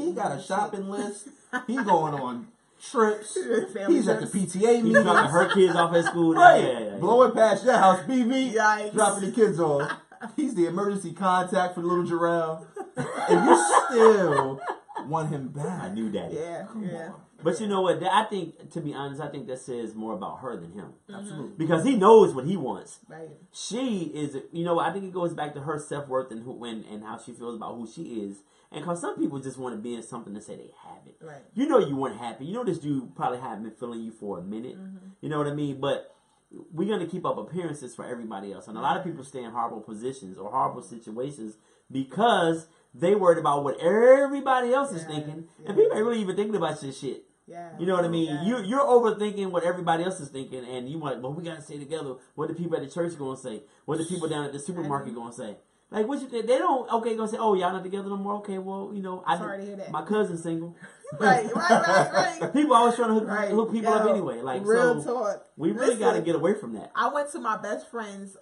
He got a shopping list. He's going on trips. He's at the PTA He's meeting. dropping her kids off at school. Right. Yeah. Blowing past your house, BB. Yikes. Dropping the kids off. He's the emergency contact for the little Jarrell. And you still want him back. I knew that. Yeah. Come on. But you know what? I think, to be honest, I think that says more about her than him. Absolutely. Because he knows what he wants. Right. She is, I think it goes back to her self-worth and and how she feels about who she is. And because some people just want to be in something to say they have it. Right. You know you weren't happy. You know this dude probably hadn't been feeling you for a minute. You know what I mean? But we're going to keep up appearances for everybody else. And a lot of people stay in horrible positions or horrible situations because they worried about what everybody else is thinking. And people ain't really even thinking about your shit. Yeah. You know what I mean? Yeah. You're overthinking what everybody else is thinking, and you want, well, we gotta stay together. What the people at the church gonna say? What the people down at the supermarket gonna say? Like, what you think? They don't. Okay, gonna say, oh, y'all not together no more. Okay, well, Sorry to hear that. my cousin's single. right. People always trying to hook people up Yo, anyway. Like, real so talk. we really got to get away from that. I went to my best friend's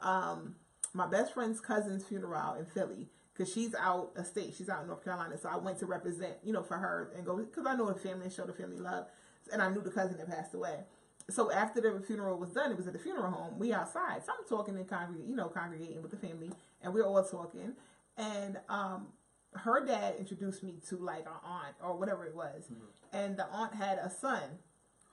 cousin's funeral in Philly. Because she's out of state. She's out in North Carolina. So I went to represent, for her and go, because I know the family and show the family love. And I knew the cousin that passed away. So after the funeral was done, it was at the funeral home. We outside. So I'm talking and congregating with the family. And we're all talking. And her dad introduced me to like our aunt or whatever it was. And the aunt had a son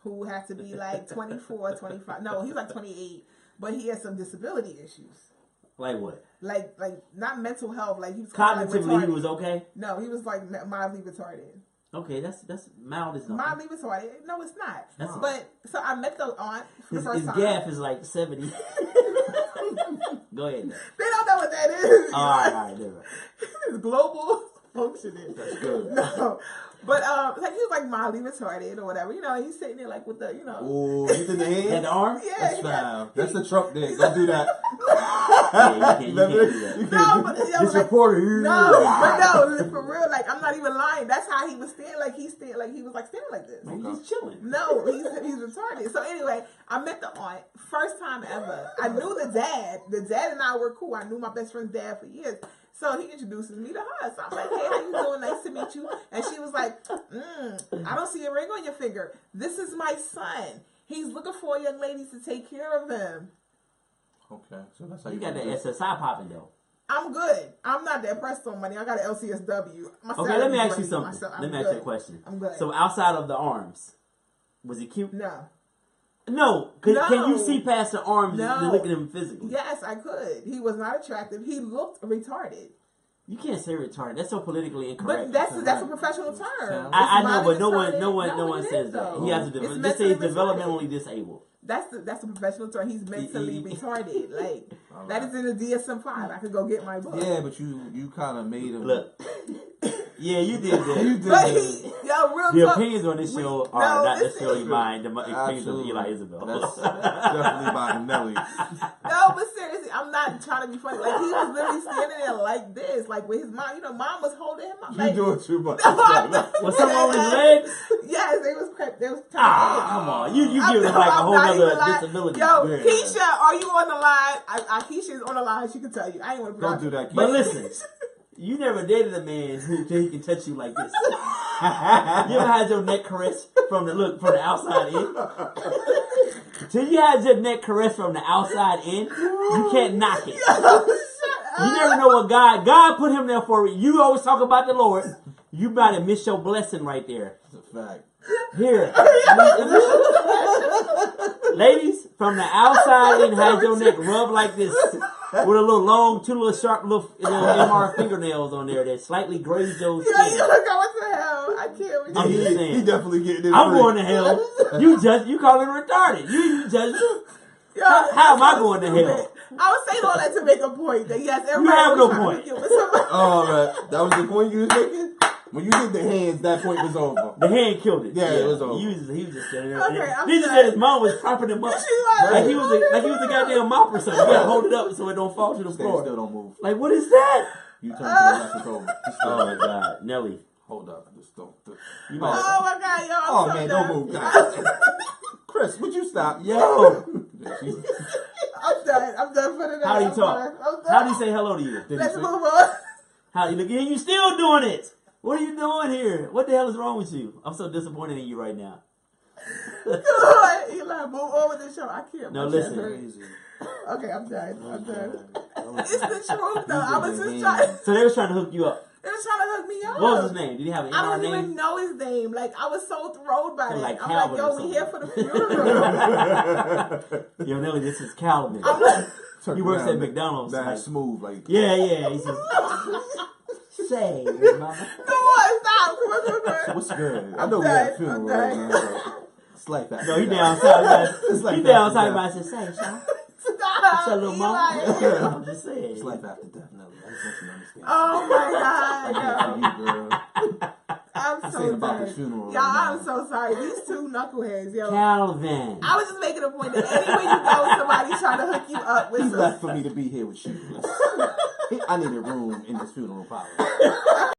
who had to be like 24, 25. No, he's like 28. But he had some disability issues. Like what? Like not mental health. Like he was Cognitively, like he was okay. No, he was like mildly retarded. Okay, that's mild as nothing. Mildly retarded. No, it's not. That's but so I met the aunt for the first His time. gap is like 70. Go ahead. Now. They don't know what that is. All right. It's global functioning. That's good. No. But like he was like mildly retarded or whatever, you know. He's sitting there like with the, you know. Oh, you did the hand? And the arm? Yeah, That's foul. That's the Trump dick. Don't do that. Yeah, you can't do that. No, but This reporter here. no, for real. Like I'm not even lying. That's how he was standing. Like he was like standing like this. He's just chilling. No, he's retarded. So anyway, I met the aunt, first time ever. I knew the dad. The dad and I were cool. I knew my best friend's dad for years. So he introduces me to her. So I'm like, hey, how you doing? Nice to meet you. And she was like, I don't see a ring on your finger. This is my son. He's looking for a young lady to take care of him. Okay, so that's how You you got the do it. SSI popping though. I'm good. I'm not that pressed on money. I got an LCSW. Okay, let me ask you something. Let me ask you a question. I'm good. So outside of the arms, was he cute? No. No. No. Can you see past the arms No. and look at him physically? Yes, I could. He was not attractive. He looked retarded. You can't say retarded. That's so politically incorrect. But that's a professional term. I know, but It's no modern one retarded. says that. though. He has to It's just say he's mentally developmentally disabled. That's a professional term. He's mentally retarded. Like All that right. is in the DSM-5. I could go get my book. Yeah, but you kind of made him. Look. Yeah, you did that. You did But that. real The talk. opinions on this show are no, not listen. necessarily mine. The opinions of Absolutely. Eli Isabel. That's definitely by Nelly. No, but seriously, I'm not trying to be funny. Like he was literally standing there like this, like with his mom. You know, mom was holding him up. You Like, doing too much. Was something wrong with his legs? yes, they was crept. They was. Come on. You give him like a whole other disability. Yo, Yeah. Keisha, are you on the line? Keisha is on the line. She can tell you. I ain't want to. Don't do that, But kid. listen, you never dated a man who can touch you like this. You ever had your neck caressed from the outside in? Till you had your neck caressed from the outside in, you can't knock it. You never know what God put him there for. You always talk about the Lord. You about to miss your blessing right there. That's a fact. Here. Ladies, from the outside in, had your neck rubbed like this with a little long, two little sharp little MR fingernails on there that slightly grazed your Yeah, skin. you look going to hell. I can't. With I'm you. just saying. He definitely getting it. I'm free. going to hell. You call it retarded. You judge. Yo, How am I going to hell? I was saying all that to make a point that yes, everybody You have was no trying point. to get with somebody. Oh, that was the point you was making? When you did the hands, that point was over. The hand killed it. Yeah, it was over. He was just standing there. Okay, I'm He just sorry. said his mom was propping him up. She's Like he was a goddamn mop or something. You gotta hold it up so it don't fall to the Still floor. don't move. Like, what is that? You turn to the left, it's over. Oh my God, Nelly. Hold up. Just don't. You Oh might, my God, yo! I'm Oh, so man, done. don't move. God. Chris, would you stop? yo, I'm done for the night. how do you I'm talk? done. I'm done. How do you say hello to you? Let's move on. How you look? And you still doing it? What are you doing here? What the hell is wrong with you? I'm so disappointed in you right now. Come on, Eli, move on with the show. I can't. No, My listen. chest hurts. Okay, I'm done. I'm done. Oh, It's the truth, though. I was just Yeah. trying. So they was trying to hook you up. They was trying to hook me up. What was his name? Did he have an I MR don't name? even know his name. Like I was so thrown by Sound it. like I'm Calvin like, or yo, we here for the funeral. Yo, Nelly, this is Calvin. I'm like, Turn He works around, at McDonald's. That Like, smooth, like. yeah. He says, say, mama. come on, stop. Come on. What's good? I know we had a funeral I'm right done. now. But it's like that. No, he down south. It's like He that. down south. About to say, Sean. Stop. Say, little mama. Eli. I'm just saying. It's life after death, Nelly. I just want you to understand. Oh my God, yo. You, girl. I'm This so ain't about the done. funeral. Y'all, right I'm now. so sorry. These two knuckleheads, yo. Calvin. I was just making a point that anywhere you go, somebody's trying to hook you up with He some left for me to be here with you. I needed room in this funeral parlor.